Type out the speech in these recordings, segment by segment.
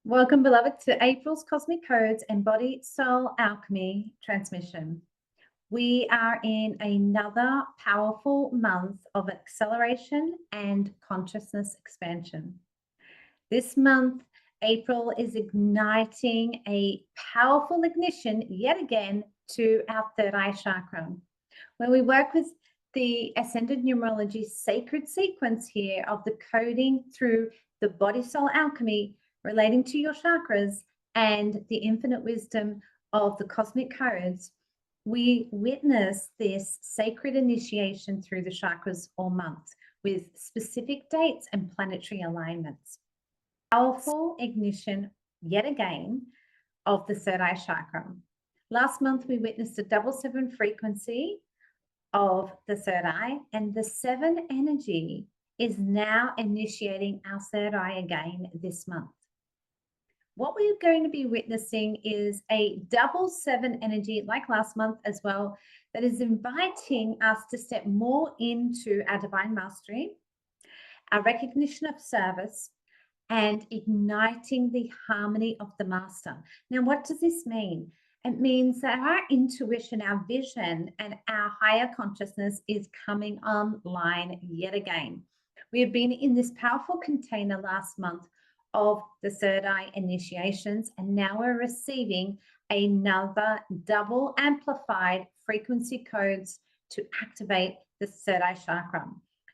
Welcome, beloved, to April's Cosmic Codes and Body Soul Alchemy transmission. We are in another powerful month of acceleration and consciousness expansion. This month, April is igniting a powerful ignition yet again to our third eye chakra. When we work with the Ascended Numerology sacred sequence here of the coding through the Body Soul Alchemy, relating to your chakras and the infinite wisdom of the cosmic codes, we witness this sacred initiation through the chakras all month with specific dates and planetary alignments. Powerful ignition yet again of the third eye chakra. Last month, we witnessed a 7 frequency of the third eye, and the 7 energy is now initiating our third eye again this month. What we're going to be witnessing is a 7 energy, like last month as well, that is inviting us to step more into our divine mastery, our recognition of service, and igniting the harmony of the master. Now, what does this mean? It means that our intuition, our vision, and our higher consciousness is coming online yet again. We have been in this powerful container last month of the third eye initiations, and now we're receiving another double amplified frequency codes to activate the third eye chakra,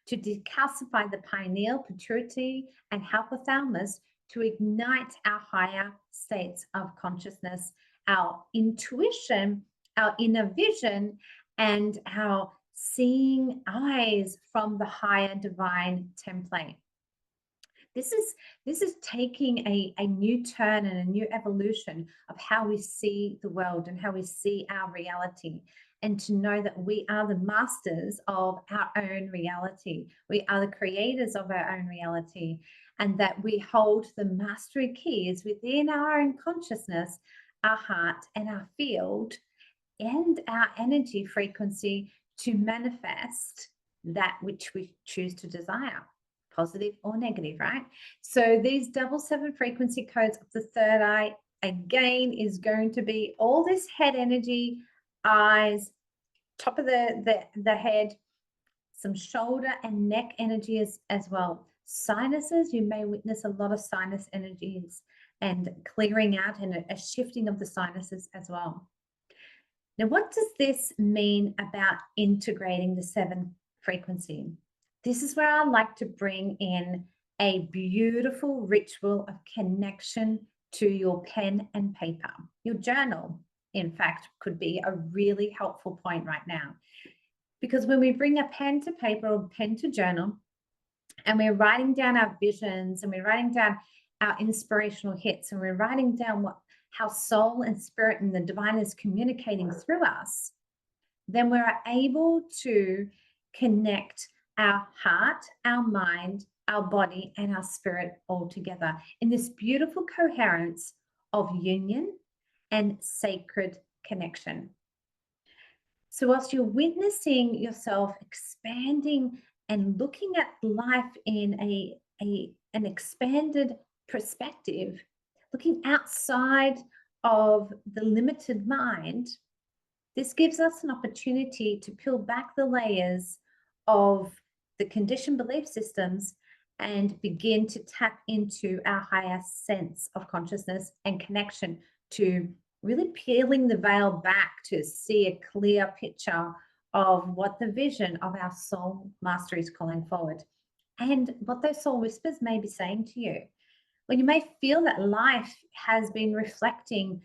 to decalcify the pineal, pituitary, and hypothalamus, to ignite our higher states of consciousness, our intuition, our inner vision, and our seeing eyes from the higher divine template. This is taking a new turn and a new evolution of how we see the world and how we see our reality, and to know that we are the masters of our own reality. We are the creators of our own reality, and that we hold the mastery keys within our own consciousness, our heart, and our field, and our energy frequency to manifest that which we choose to desire, positive or negative, right? So these 7 frequency codes of the third eye, again, is going to be all this head energy, eyes, top of the head, some shoulder and neck energy as well. Sinuses, you may witness a lot of sinus energies and clearing out and a shifting of the sinuses as well. Now, what does this mean about integrating the 7 frequency? This is where I like to bring in a beautiful ritual of connection to your pen and paper. Your journal, in fact, could be a really helpful point right now. Because when we bring a pen to paper or pen to journal, and we're writing down our visions, and we're writing down our inspirational hits, and we're writing down how soul and spirit and the divine is communicating through us, then we're able to connect our heart, our mind, our body, and our spirit all together in this beautiful coherence of union and sacred connection. So whilst you're witnessing yourself expanding and looking at life in an expanded perspective, looking outside of the limited mind, this gives us an opportunity to peel back the layers of the conditioned belief systems and begin to tap into our higher sense of consciousness and connection, to really peeling the veil back to see a clear picture of what the vision of our soul mastery is calling forward, and what those soul whispers may be saying to you. When you may feel that life has been reflecting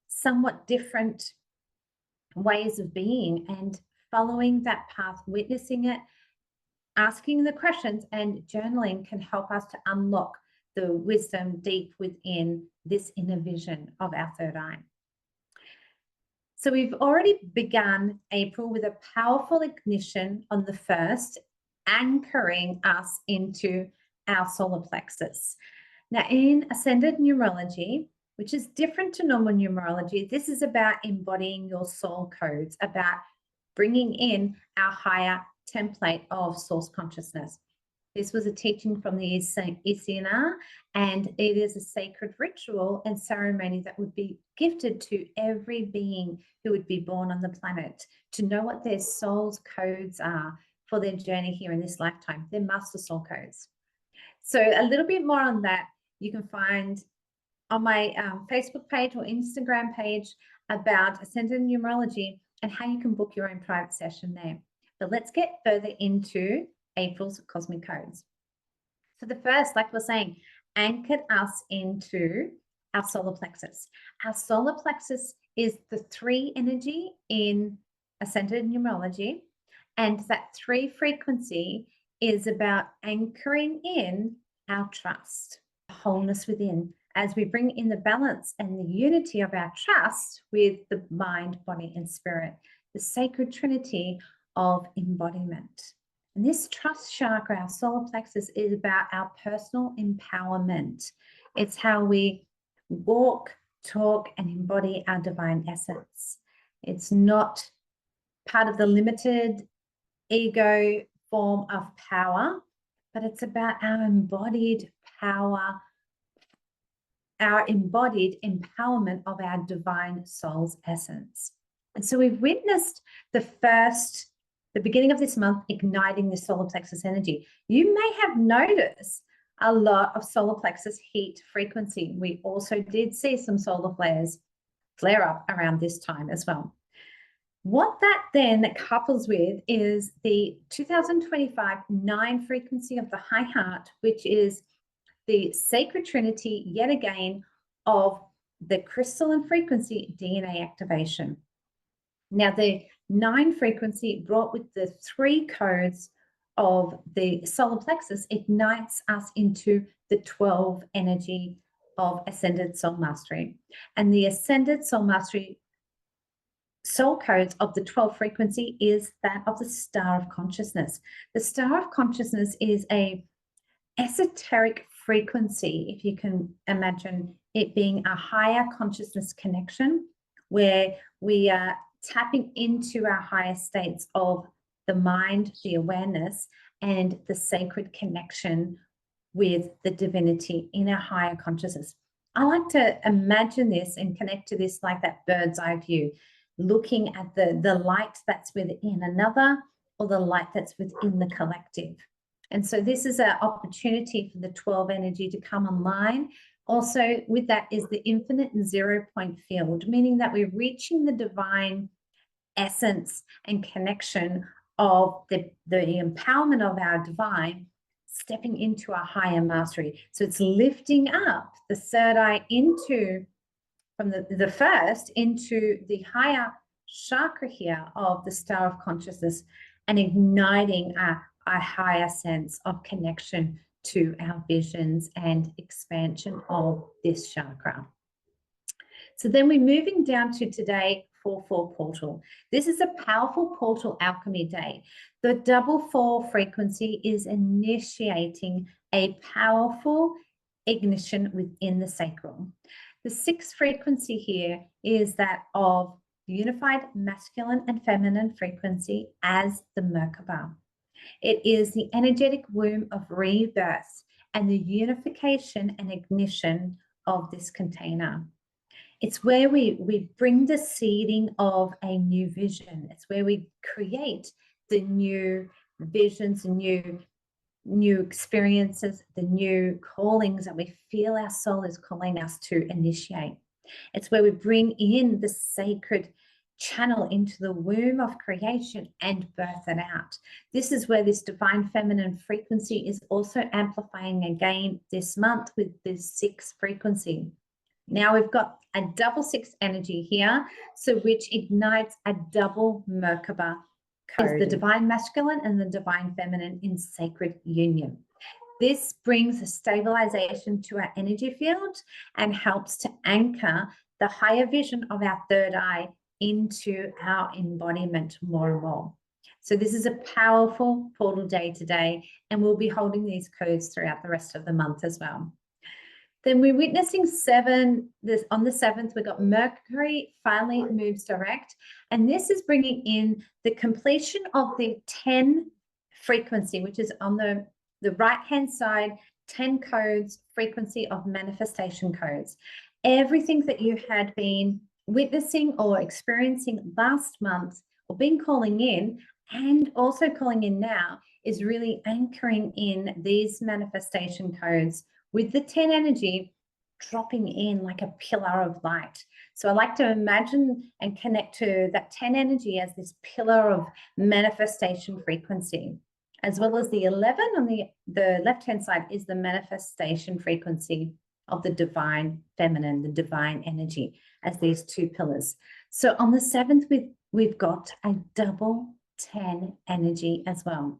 somewhat different ways of being, and following that path, witnessing it, asking the questions, and journaling can help us to unlock the wisdom deep within this inner vision of our third eye. So we've already begun April with a powerful ignition on the 1st, anchoring us into our solar plexus. Now, in Ascended Numerology, which is different to normal numerology, this is about embodying your soul codes, about bringing in our higher template of source consciousness. This was a teaching from the Isina, and it is a sacred ritual and ceremony that would be gifted to every being who would be born on the planet to know what their soul's codes are for their journey here in this lifetime, their master soul codes. So a little bit more on that you can find on my Facebook page or Instagram page about Ascended Numerology and how you can book your own private session there. But let's get further into April's cosmic codes. So the first, like we're saying, anchored us into our solar plexus. Our solar plexus is the 3 energy in Ascended Numerology, and that 3 frequency is about anchoring in our trust, wholeness within, as we bring in the balance and the unity of our trust with the mind, body, and spirit, the sacred trinity of embodiment. And this trust chakra, our solar plexus, is about our personal empowerment. It's how we walk, talk, and embody our divine essence. It's not part of the limited ego form of power, but it's about our embodied power, our embodied empowerment of our divine soul's essence. And so we've witnessed the beginning of this month igniting the solar plexus energy. You may have noticed a lot of solar plexus heat frequency. We also did see some solar flares flare up around this time as well. What that then couples with is the 2025 9 frequency of the high heart, which is the sacred trinity, yet again, of the crystalline frequency DNA activation. Now, the 9 frequency brought with the 3 codes of the solar plexus ignites us into the 12 energy of Ascended Soul Mastery. And the Ascended Soul Mastery soul codes of the 12 frequency is that of the Star of Consciousness. The Star of Consciousness is a esoteric frequency, if you can imagine it being a higher consciousness connection where we are tapping into our higher states of the mind, the awareness, and the sacred connection with the divinity in our higher consciousness. I like to imagine this and connect to this like that bird's eye view, looking at the light that's within another or the light that's within the collective. And so this is an opportunity for the 12 energy to come online. Also with that is the infinite and 0 point field, meaning that we're reaching the divine essence and connection of the empowerment of our divine, stepping into our higher mastery. So it's lifting up the third eye into, from the first into the higher chakra here of the Star of Consciousness and igniting a higher sense of connection to our visions and expansion of this chakra. So then we're moving down to today, 4-4 portal. This is a powerful portal alchemy day. The 4-4 frequency is initiating a powerful ignition within the sacral. The 6th frequency here is that of unified masculine and feminine frequency as the Merkaba. It is the energetic womb of rebirth and the unification and ignition of this container. It's where we bring the seeding of a new vision. It's where we create the new visions, new experiences, the new callings that we feel our soul is calling us to initiate. It's where we bring in the sacred channel into the womb of creation and birth it out. This is where this divine feminine frequency is also amplifying again this month with this 6th frequency. Now we've got a 6 energy here, so which ignites a double Merkaba code. Is the divine masculine and the divine feminine in sacred union. This brings a stabilization to our energy field and helps to anchor the higher vision of our third eye into our embodiment more and more. So this is a powerful portal day today, and we'll be holding these codes throughout the rest of the month as well. Then we're witnessing on the 7th, we've got Mercury finally moves direct, and this is bringing in the completion of the 10 frequency, which is on the The right-hand side, 10 codes, frequency of manifestation codes. Everything that you had been witnessing or experiencing last month or been calling in and also calling in now is really anchoring in these manifestation codes with the 10 energy dropping in like a pillar of light. So I like to imagine and connect to that 10 energy as this pillar of manifestation frequency, as well as the 11 on the left-hand side is the manifestation frequency of the divine feminine, the divine energy, as these two pillars. So on the 7th, we've got a double 10 energy as well.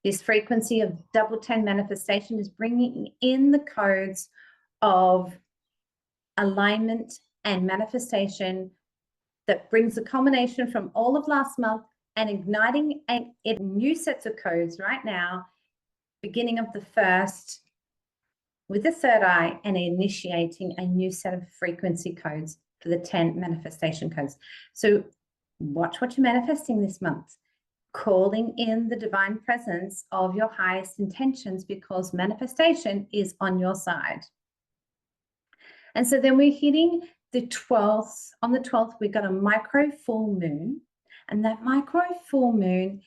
This frequency of double 10 manifestation is bringing in the codes of alignment and manifestation that brings a combination from all of last month and igniting new sets of codes right now, beginning of the 1st with the third eye and initiating a new set of frequency codes for the 10 manifestation codes. So watch what you're manifesting this month, calling in the divine presence of your highest intentions, because manifestation is on your side. And so then we're hitting the 12th. On the 12th, we've got a micro full moon, and that micro full moon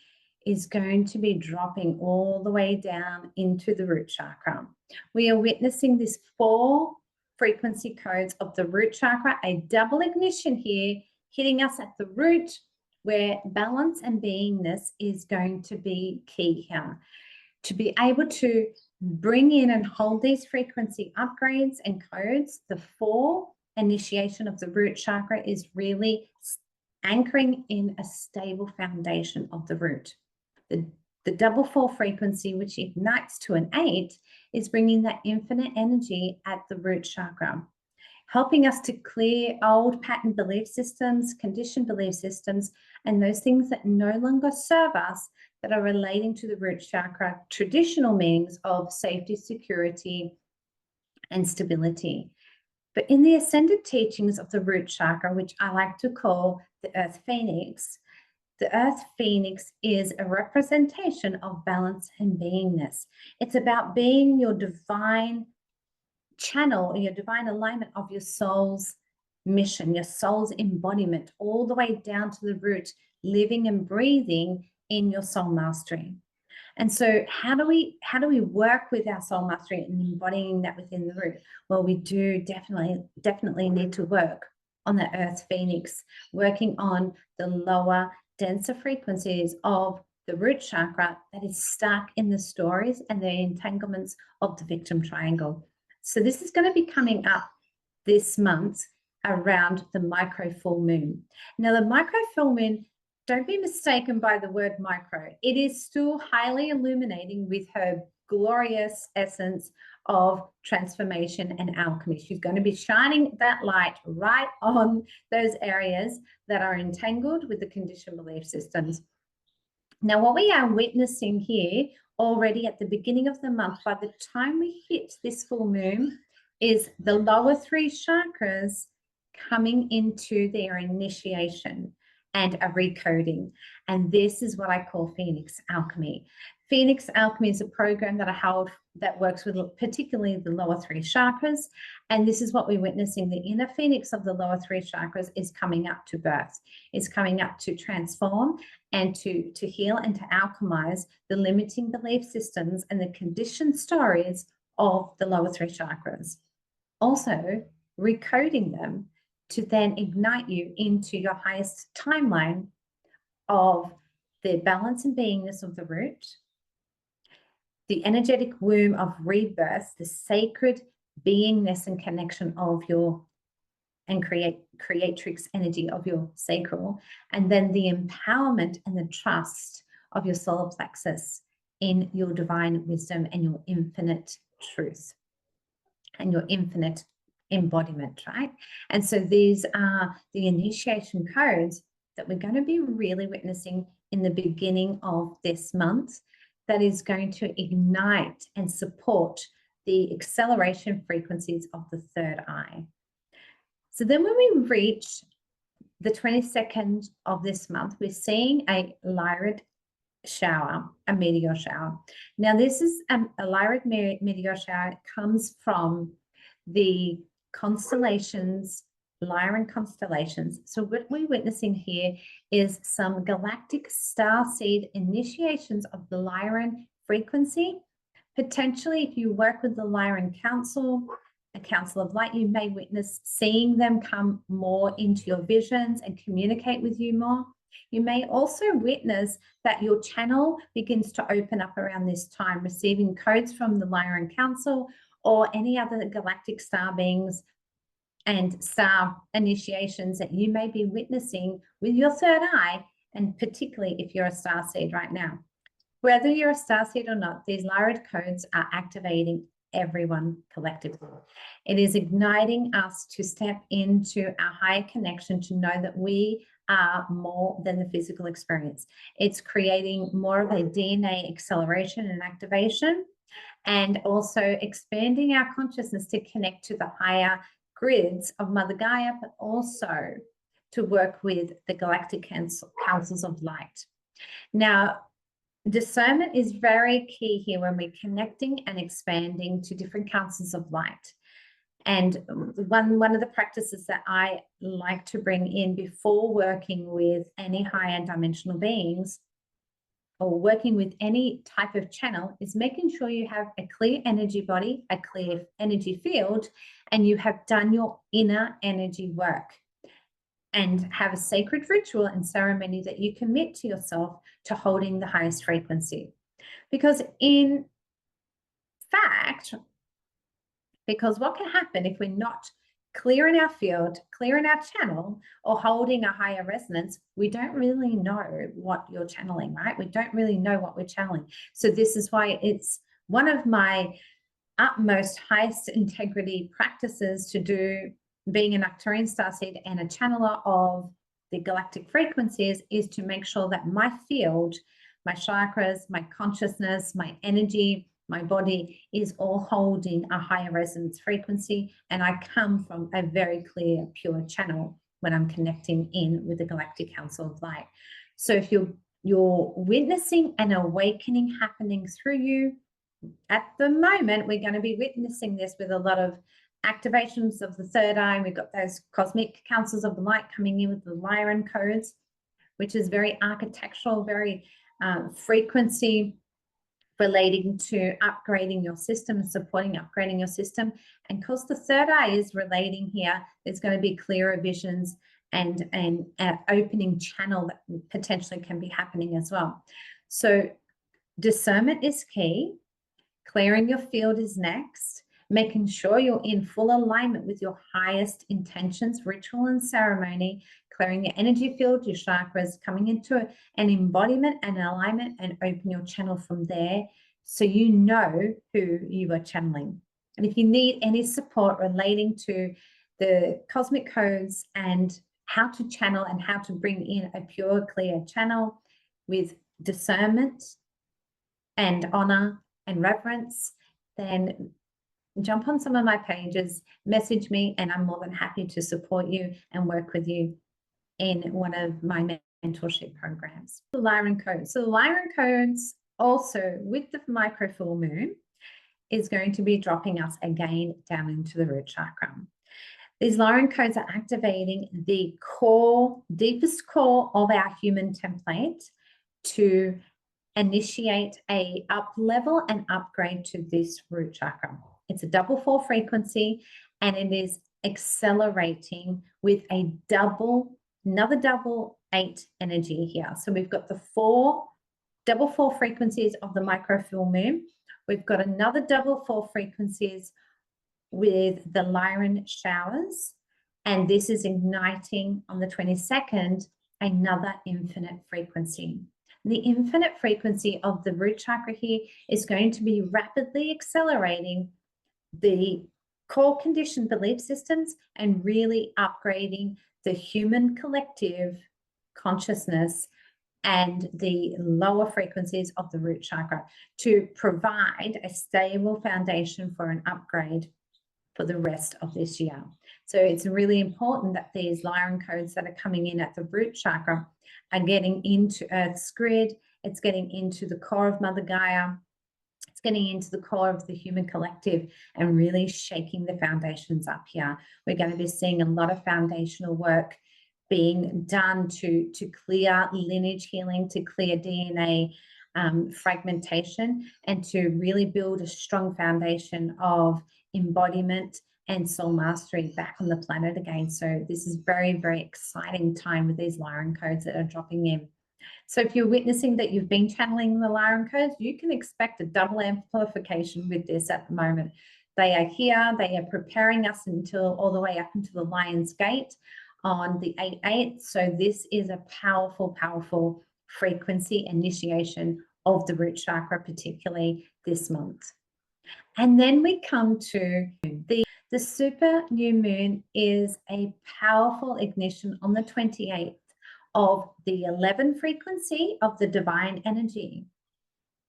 is going to be dropping all the way down into the root chakra. We are witnessing this 4 frequency codes of the root chakra, a double ignition here, hitting us at the root, where balance and beingness is going to be key here. To be able to bring in and hold these frequency upgrades and codes, the 4 initiation of the root chakra is really anchoring in a stable foundation of the root. The double 4 frequency, which ignites to an 8, is bringing that infinite energy at the root chakra, helping us to clear old pattern belief systems, conditioned belief systems, and those things that no longer serve us, that are relating to the root chakra, traditional meanings of safety, security, and stability. But in the ascended teachings of the root chakra, which I like to call the Earth Phoenix, the Earth Phoenix is a representation of balance and beingness. It's about being your divine channel, your divine alignment of your soul's mission, your soul's embodiment, all the way down to the root, living and breathing in your soul mastery. And so how do we work with our soul mastery and embodying that within the root? Well, we do definitely need to work on the Earth Phoenix, working on the lower, denser frequencies of the root chakra that is stuck in the stories and the entanglements of the victim triangle. So this is going to be coming up this month around the micro full moon. Now, the micro full moon, don't be mistaken by the word micro. It is still highly illuminating with her glorious essence of transformation and alchemy. She's going to be shining that light right on those areas that are entangled with the conditioned belief systems. Now, what we are witnessing here already at the beginning of the month, by the time we hit this full moon, is the lower 3 chakras coming into their initiation and a recoding. And this is what I call Phoenix Alchemy. Phoenix Alchemy is a program that I hold that works with particularly the lower 3 chakras. And this is what we're witnessing. The inner Phoenix of the lower 3 chakras is coming up to birth, is coming up to transform and to heal and to alchemize the limiting belief systems and the conditioned stories of the lower 3 chakras. Also, recoding them to then ignite you into your highest timeline of the balance and beingness of the root, the energetic womb of rebirth, the sacred beingness and connection of your and creatrix energy of your sacral, and then the empowerment and the trust of your solar plexus in your divine wisdom and your infinite truth and your infinite embodiment, right? And so these are the initiation codes that we're going to be really witnessing in the beginning of this month, that is going to ignite and support the acceleration frequencies of the third eye. So then when we reach the 22nd of this month, we're seeing a Lyrid shower, a meteor shower. Now, this is a Lyric meteor shower. It comes from the constellations, Lyran constellations. So what we're witnessing here is some galactic starseed initiations of the Lyran frequency. Potentially, if you work with the Lyran Council, a Council of Light, you may witness seeing them come more into your visions and communicate with you more. You may also witness that your channel begins to open up around this time, receiving codes from the Lyran Council or any other galactic star beings and star initiations that you may be witnessing with your third eye, and particularly if you're a starseed right now. Whether you're a starseed or not, these Lyran codes are activating everyone collectively. It is igniting us to step into our higher connection, to know that we are more than the physical experience. It's creating more of a DNA acceleration and activation, and also expanding our consciousness to connect to the higher grids of Mother Gaia, but also to work with the galactic councils of light. Now, discernment is very key here when we're connecting and expanding to different councils of light. And one of the practices that I like to bring in before working with any higher dimensional beings or working with any type of channel is making sure you have a clear energy body, a clear energy field, and you have done your inner energy work, and have a sacred ritual and ceremony that you commit to yourself to holding the highest frequency. Because in fact, because what can happen if we're not clear in our field, clear in our channel, or holding a higher resonance, we don't really know what you're channeling, right? We don't really know what we're channeling. So this is why it's one of my utmost highest integrity practices to do, being an Arcturian starseed and a channeler of the galactic frequencies, is to make sure that my field, my chakras, my consciousness, my energy, my body is all holding a higher resonance frequency, and I come from a very clear, pure channel when I'm connecting in with the Galactic Council of Light. So if you're witnessing an awakening happening through you, at the moment, we're going to be witnessing this with a lot of activations of the third eye. We've got those cosmic councils of the light coming in with the Lyran codes, which is very architectural, very frequency relating to upgrading your system, supporting upgrading your system. And because the third eye is relating here, there's going to be clearer visions and an opening channel that potentially can be happening as well. So discernment is key. Clearing your field is next. Making sure you're in full alignment with your highest intentions, ritual and ceremony, clearing your energy field, your chakras, coming into an embodiment and alignment, and open your channel from there so you know who you are channeling. And if you need any support relating to the cosmic codes and how to channel and how to bring in a pure, clear channel with discernment and honor and reverence, then jump on some of my pages, message me, and I'm more than happy to support you and work with you in one of my mentorship programs. The Lyran codes. So the Lyran codes also, with the micro full moon, is going to be dropping us again down into the root chakra. These Lyran codes are activating the core, deepest core of our human template to initiate a up level and upgrade to this root chakra. It's a double 4 frequency, and it is accelerating with a another double 8 energy here. So we've got the double 4 frequencies of the micro full moon. We've got another double 4 frequencies with the Lyran showers, and this is igniting on the 22nd another infinite frequency. The infinite frequency of the root chakra here is going to be rapidly accelerating the core conditioned belief systems and really upgrading the human collective consciousness and the lower frequencies of the root chakra to provide a stable foundation for an upgrade for the rest of this year. So it's really important that these Lyran codes that are coming in at the root chakra are getting into Earth's grid It's getting into the core of Mother Gaia. It's getting into the core of the human collective and really shaking the foundations up here. We're going to be seeing a lot of foundational work being done to clear lineage healing, to clear DNA fragmentation, and to really build a strong foundation of embodiment and soul mastery back on the planet again. So this is very, very exciting time with these Lyran codes that are dropping in. So if you're witnessing that you've been channeling the Lyran codes, you can expect a double amplification with this at the moment. They are here. They are preparing us until all the way up into the Lion's Gate on the 8/8. So this is a powerful, powerful frequency initiation of the root chakra, particularly this month. And then we come to the super new moon is a powerful ignition on the 28th of the 11 frequency of the divine energy.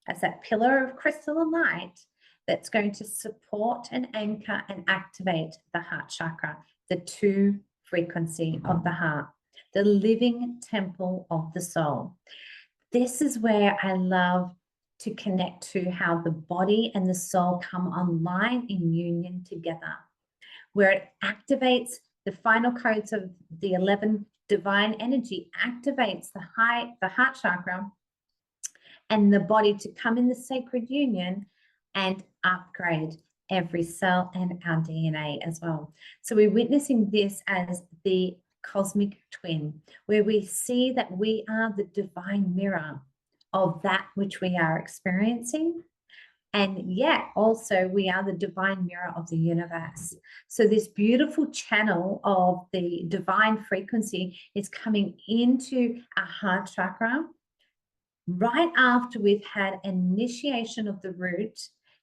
As that pillar of crystal and light that's going to support and anchor and activate the heart chakra, the 2 frequency of the heart, the living temple of the soul. This is where I love to connect to how the body and the soul come online in union together, where it activates the final codes of the 11 divine energy, activates the heart chakra and the body to come in the sacred union and upgrade every cell and our DNA as well. So we're witnessing this as the cosmic twin, where we see that we are the divine mirror of that which we are experiencing. And yet also we are the divine mirror of the universe. So this beautiful channel of the divine frequency is coming into our heart chakra right after we've had initiation of the root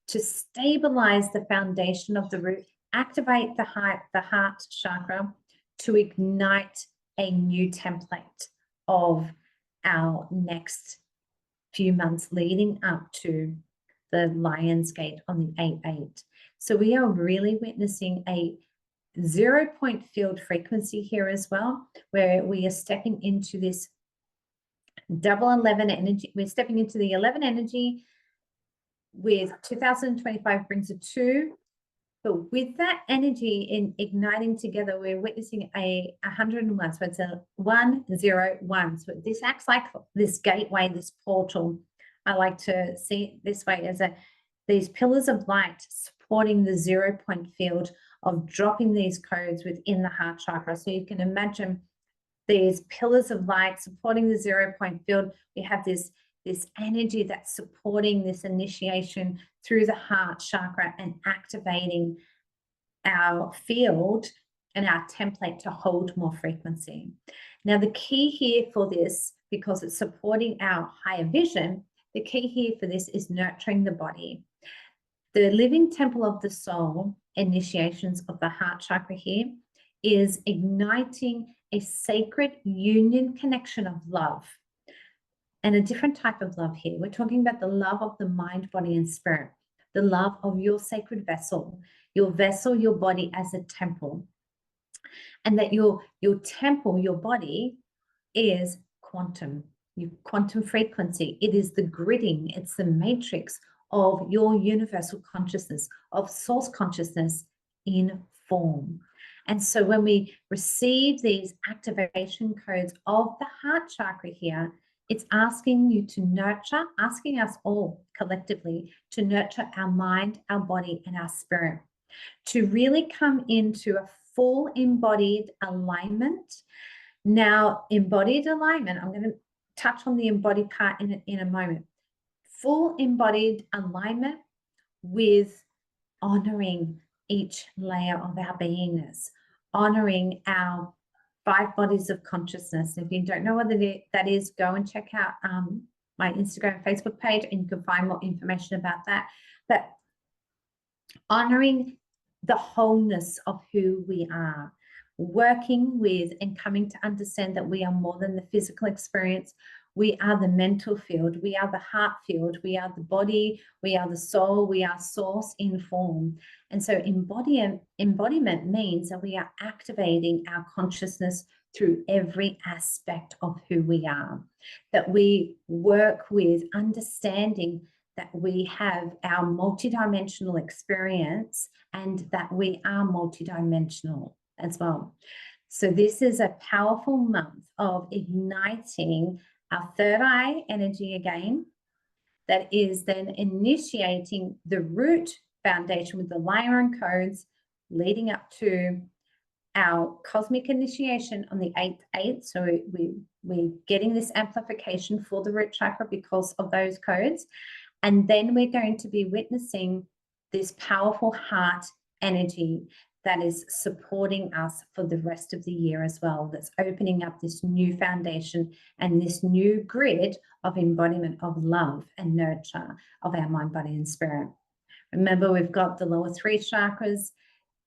to stabilize the foundation of the root, activate the heart chakra to ignite a new template of our next few months leading up to the Lion's Gate on the 8/8. So we are really witnessing a 0-point field frequency here as well, where we are stepping into this double 11 energy. We're stepping into the 11 energy with 2025 brings a 2. But with that energy in igniting together, we're witnessing a 101. So it's a 101. So this acts like this gateway, this portal. I like to see it this way as these pillars of light supporting the 0-point field of dropping these codes within the heart chakra. So you can imagine these pillars of light supporting the 0-point field. We have this energy that's supporting this initiation through the heart chakra and activating our field and our template to hold more frequency. Now, the key here for this, because it's supporting our higher vision, the key here for this is nurturing the body. The living temple of the soul, initiations of the heart chakra here, is igniting a sacred union connection of love. And a different type of love here. We're talking about the love of the mind, body, and spirit, the love of your sacred vessel, your body as a temple. And that your temple, your body, is quantum frequency. It is the gridding, it's the matrix of your universal consciousness, of source consciousness in form. And so when we receive these activation codes of the heart chakra here, it's asking you to nurture, asking us all collectively to nurture our mind, our body, and our spirit, to really come into a full embodied alignment. Now, embodied alignment, I'm going to touch on the embodied part in a moment. Full embodied alignment with honoring each layer of our beingness, honoring our 5 bodies of consciousness. If you don't know what that is, go and check out my Instagram and Facebook page, and you can find more information about that. But honoring the wholeness of who we are, working with and coming to understand that we are more than the physical experience. We are the mental field, we are the heart field, we are the body, we are the soul, we are source in form. And so embodiment means that we are activating our consciousness through every aspect of who we are, that we work with understanding that we have our multidimensional experience and that we are multidimensional as well. So this is a powerful month of igniting our third eye energy again, that is then initiating the root foundation with the Lyran codes leading up to our cosmic initiation on the 8th. So we're getting this amplification for the root chakra because of those codes. And then we're going to be witnessing this powerful heart energy that is supporting us for the rest of the year as well, that's opening up this new foundation and this new grid of embodiment of love and nurture of our mind, body, and spirit. Remember, we've got the lower 3 chakras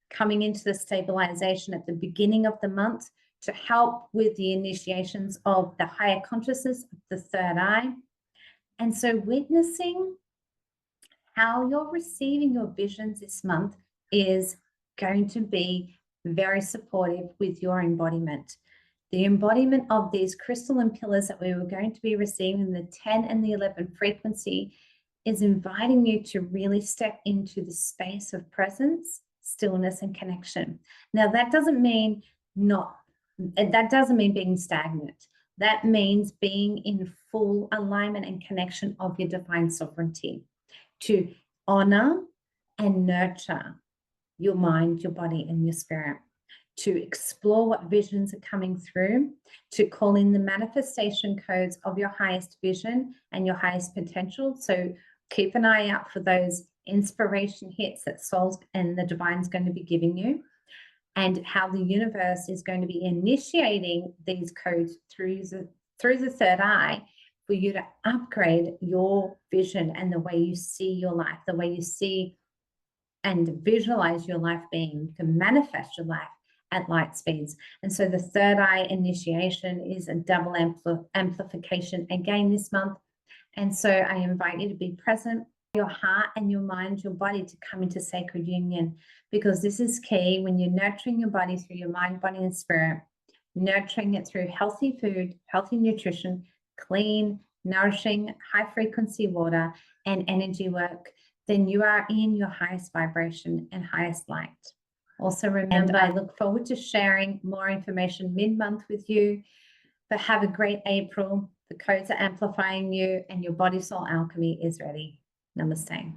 coming into the stabilization at the beginning of the month to help with the initiations of the higher consciousness of the third eye. And so witnessing how you're receiving your visions this month is going to be very supportive with your embodiment. The embodiment of these crystalline pillars that we were going to be receiving, the 10 and the 11 frequency, is inviting you to really step into the space of presence, stillness, and connection. Now, that doesn't mean being stagnant. That means being in full alignment and connection of your divine sovereignty, to honor and nurture your mind, your body, and your spirit, to explore what visions are coming through, to call in the manifestation codes of your highest vision and your highest potential. So keep an eye out for those inspiration hits that Soul's and the Divine's going to be giving you, and how the universe is going to be initiating these codes through the third eye for you to upgrade your vision and the way you see your life, the way you see and visualize your life being, to manifest your life at light speeds. And so the third eye initiation is a double amplification again this month. And so I invite you to be present, your heart and your mind, your body, to come into sacred union, because this is key when you're nurturing your body through your mind, body, and spirit, nurturing it through healthy food, healthy nutrition, clean, nourishing, high frequency water, and energy work, then you are in your highest vibration and highest light. Also remember, I look forward to sharing more information mid-month with you, but have a great April. The codes are amplifying you, and your body soul alchemy is ready. Namaste.